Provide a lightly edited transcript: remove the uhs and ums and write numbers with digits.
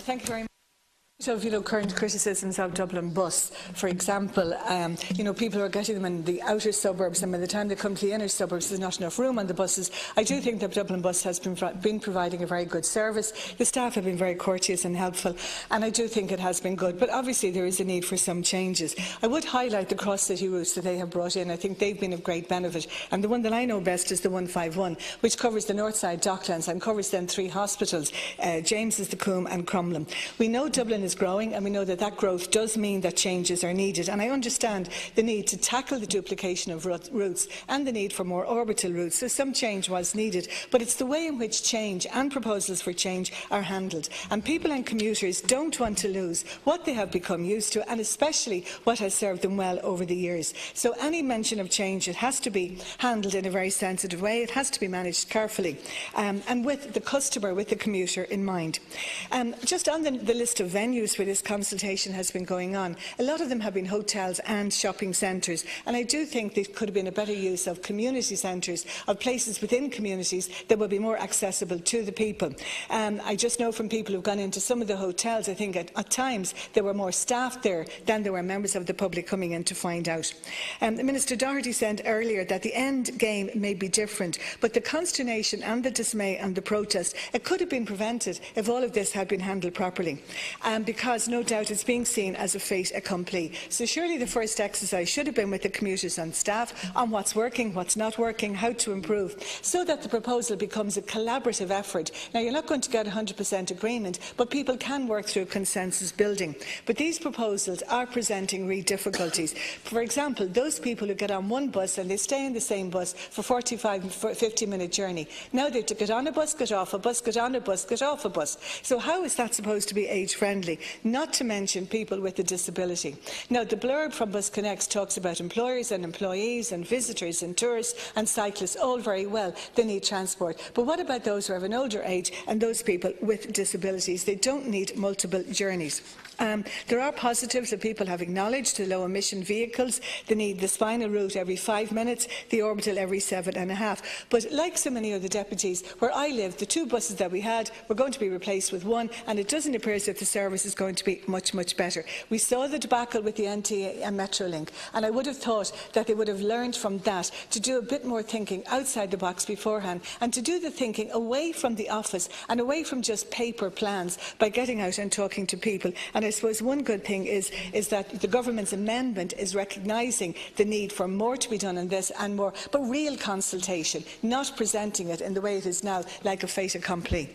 Thank you very much. Of current criticisms of Dublin Bus, for example, people are getting them in the outer suburbs, and by the time they come to the inner suburbs, there's not enough room on the buses. I do think that Dublin Bus has been providing a very good service. The staff have been very courteous and helpful, and I do think it has been good. But obviously, there is a need for some changes. I would highlight the cross-city routes that they have brought in. I think they've been of great benefit, and the one that I know best is the 151, which covers the north side Docklands and covers then 3 hospitals: James's, the Coombe, and Crumlin. We know Dublin is growing, and we know that that growth does mean that changes are needed, and I understand the need to tackle the duplication of routes and the need for more orbital routes, so some change was needed, but it's the way in which change and proposals for change are handled, and people and commuters don't want to lose what they have become used to, and especially what has served them well over the years. So any mention of change, it has to be handled in a very sensitive way. It has to be managed carefully, and with the customer, with the commuter in mind. Just on the list of venues where this consultation has been going on, a lot of them have been hotels and shopping centres, and I do think there could have been a better use of community centres, of places within communities that would be more accessible to the people. I just know from people who have gone into some of the hotels, I think at times there were more staff there than there were members of the public coming in to find out. Minister Doherty said earlier that the end game may be different, but the consternation and the dismay and the protest, it could have been prevented if all of this had been handled properly, because no doubt it's being seen as a fait accompli. So surely the first exercise should have been with the commuters and staff on what's working, what's not working, how to improve, so that the proposal becomes a collaborative effort. Now, you're not going to get 100% agreement, but people can work through consensus building. But these proposals are presenting real difficulties. For example, those people who get on one bus and they stay in the same bus for 45 and 50-minute journey, now they have to get on a bus, get off a bus, get on a bus, get off a bus. So how is that supposed to be age-friendly? Not to mention people with a disability. Now, the blurb from BusConnects talks about employers and employees and visitors and tourists and cyclists, all very well. They need transport. But what about those who have an older age and those people with disabilities? They don't need multiple journeys. There are positives that people have acknowledged: the low-emission vehicles, the need the spinal route every 5 minutes, the orbital every 7.5. But like so many other deputies, where I live, the 2 buses that we had were going to be replaced with 1, and it doesn't appear as if the service is going to be much better. We saw the debacle with the NTA and Metrolink, and I would have thought that they would have learned from that to do a bit more thinking outside the box beforehand, and to do the thinking away from the office and away from just paper plans by getting out and talking to people. And I suppose one good thing is that the government's amendment is recognising the need for more to be done on this, and more, but real consultation, not presenting it in the way it is now, like a fait accompli.